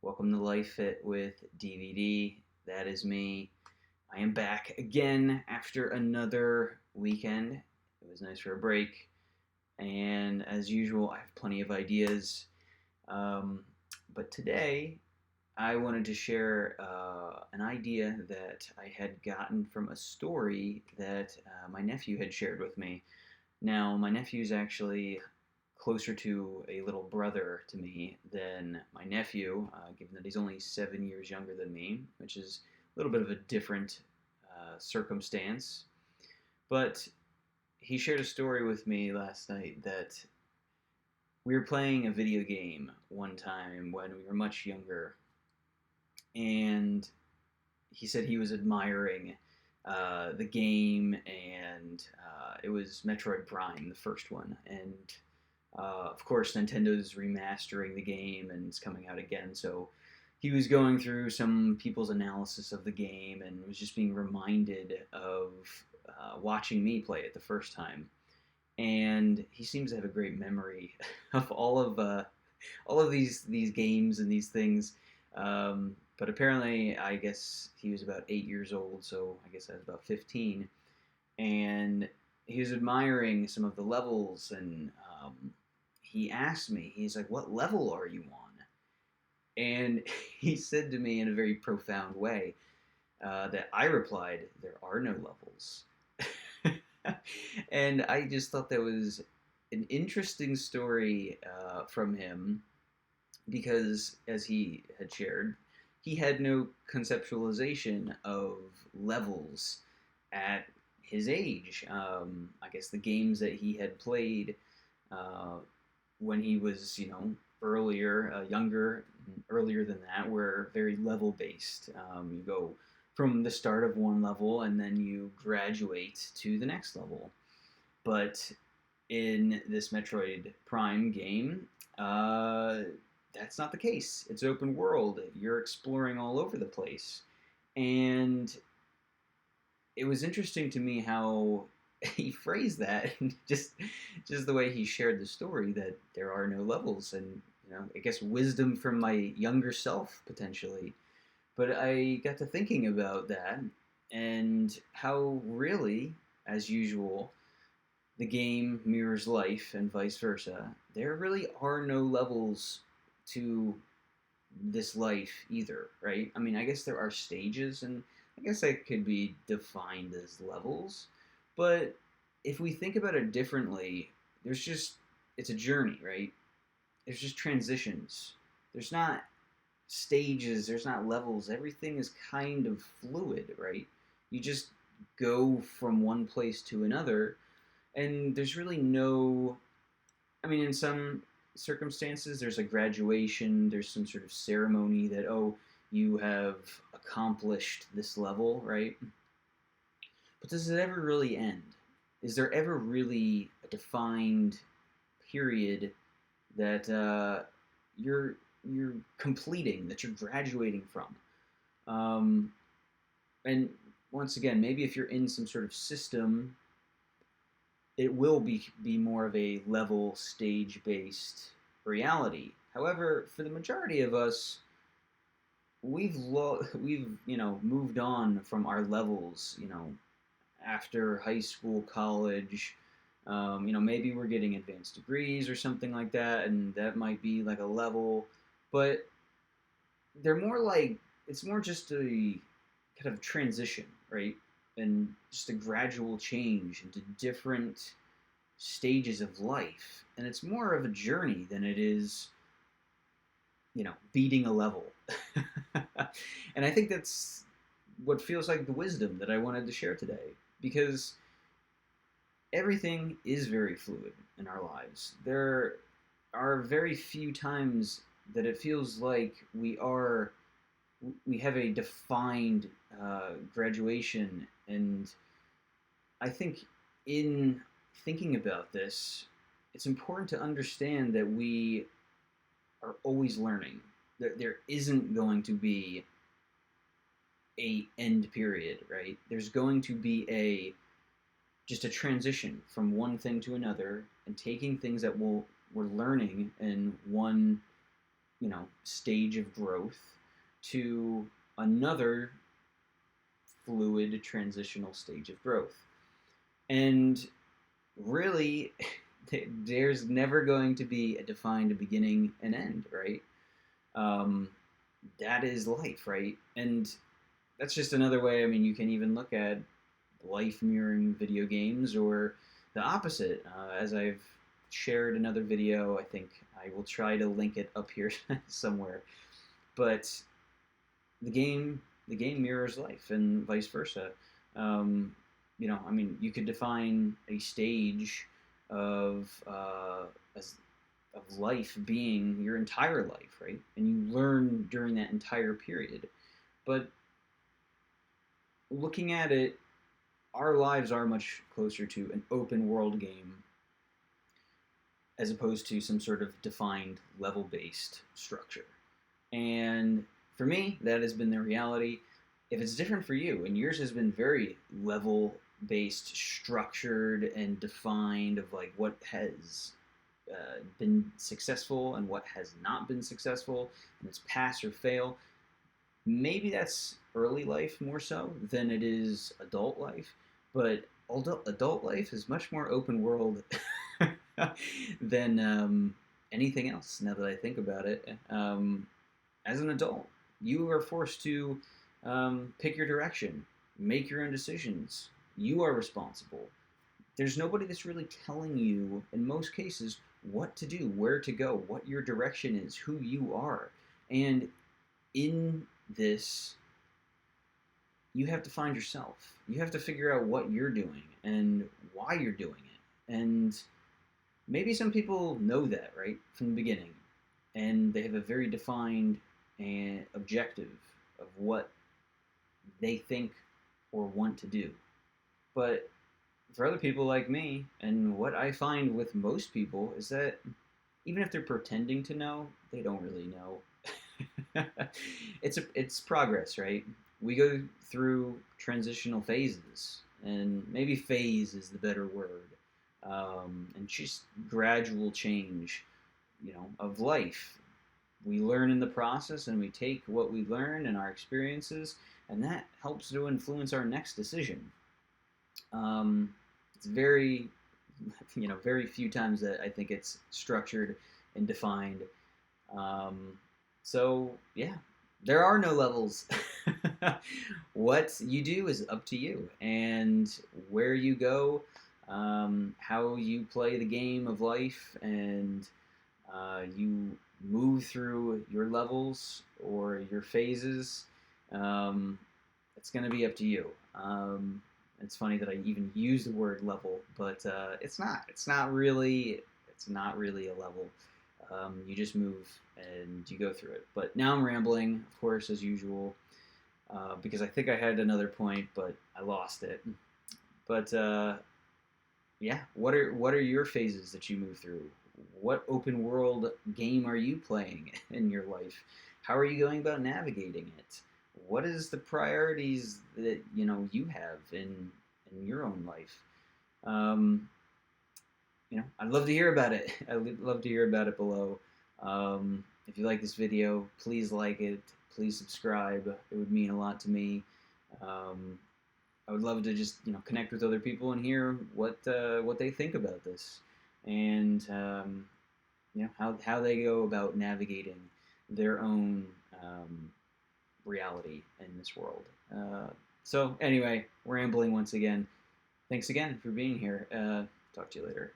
Welcome to Life Fit with DVD. That is me. I am back again after another weekend. It was nice for a break, and as usual, I have plenty of ideas. Um, but today, I wanted to share an idea that I had gotten from a story that my nephew had shared with me. Now, my nephew is actually closer to a little brother to me than my nephew, given that he's only 7 years younger than me, which is a little bit of a different circumstance. But he shared a story with me last night that we were playing a video game one time when we were much younger, and he said he was admiring the game, and it was Metroid Prime, the first one, and of course, Nintendo's remastering the game and it's coming out again. So he was going through some people's analysis of the game and was just being reminded of watching me play it the first time. And he seems to have a great memory of all of these games and these things. But apparently, I guess he was about 8 years old, so I guess I was about 15, and he was admiring some of the levels, and he asked me, he's like, "What level are you on?" And he said to me in a very profound way that I replied, "There are no levels." And I just thought that was an interesting story from him because, as he had shared, he had no conceptualization of levels at his age. I guess the games that he had played uh, when he was, earlier, younger, earlier than that, were very level based. You go from the start of one level and then you graduate to the next level. But in this Metroid Prime game, that's not the case. It's open world. You're exploring all over the place. And it was interesting to me how he phrased that, and just the way he shared the story that there are no levels, and I guess wisdom from my younger self potentially. But I got to thinking about that and how really, as usual, the game mirrors life and vice versa. There really are no levels to this life either, right? I mean, I guess there are stages, and I guess that could be defined as levels. But if we think about it differently, there's just, it's a journey, right? There's just transitions. There's not stages, there's not levels. Everything is kind of fluid, right? You just go from one place to another, and there's really no, I mean, in some circumstances, there's a graduation, there's some sort of ceremony that, oh, you have accomplished this level, right? But does it ever really end? Is there ever really a defined period that you're you're completing, that you're graduating from? Um, and once again, maybe if you're in some sort of system, it will be more of a level stage based reality. However, for the majority of us, we've moved on from our levels. After high school, college. Maybe we're getting advanced degrees or something like that, and that might be like a level. But they're more like, it's more just a kind of transition, right? And just a gradual change into different stages of life. And it's more of a journey than it is, beating a level. And I think that's what feels like the wisdom that I wanted to share today, because everything is very fluid in our lives. There are very few times that it feels like we have a defined graduation. And I think in thinking about this, it's important to understand that we are always learning. There isn't going to be a end period, right? There's going to be a just a transition from one thing to another, and taking things that we're learning in one stage of growth to another fluid transitional stage of growth. And really, there's never going to be a defined beginning and end, right? Um, that is life, right? And that's just another way. I mean, you can even look at life mirroring video games, or the opposite. As I've shared another video, I think I will try to link it up here somewhere. But the game, the game mirrors life, and vice versa. Um, I mean, you could define a stage of as of life being your entire life, right? And you learn during that entire period. But looking at it, our lives are much closer to an open world game as opposed to some sort of defined level based structure. And for me, that has been the reality. If it's different for you, and yours has been very level based, structured, and defined of like what has been successful and what has not been successful, and it's pass or fail, maybe that's early life more so than it is adult life. But adult life is much more open world than anything else. Now that I think about it, as an adult, you are forced to pick your direction, make your own decisions. You are responsible. There's nobody that's really telling you, in most cases, what to do, where to go, what your direction is, who you are. And in this, you have to find yourself. You have to figure out what you're doing and why you're doing it. And maybe some people know that, right, from the beginning. And they have a very defined and objective of what they think or want to do. But for other people like me, and what I find with most people, is that even if they're pretending to know, they don't really know. It's progress, right? We go through transitional phases, and maybe phase is the better word, and just gradual change, of life. We learn in the process, and we take what we learn and our experiences, and that helps to influence our next decision. It's very, very few times that I think it's structured and defined. Um, so yeah, there are no levels. What you do is up to you, and where you go, how you play the game of life, and you move through your levels or your phases. Um, it's going to be up to you. It's funny that I even use the word level, but it's not. It's not really. It's not really a level. You just move and you go through it. But now I'm rambling, of course, as usual, because I think I had another point, but I lost it. But yeah, what are your phases that you move through? What open world game are you playing in your life? How are you going about navigating it? What is the priorities that you have in your own life? Um, I'd love to hear about it. I'd love to hear about it below. If you like this video, please like it. Please subscribe. It would mean a lot to me. Um, I would love to just connect with other people and hear what they think about this, and how they go about navigating their own reality in this world. So anyway, rambling once again. Thanks again for being here. Talk to you later.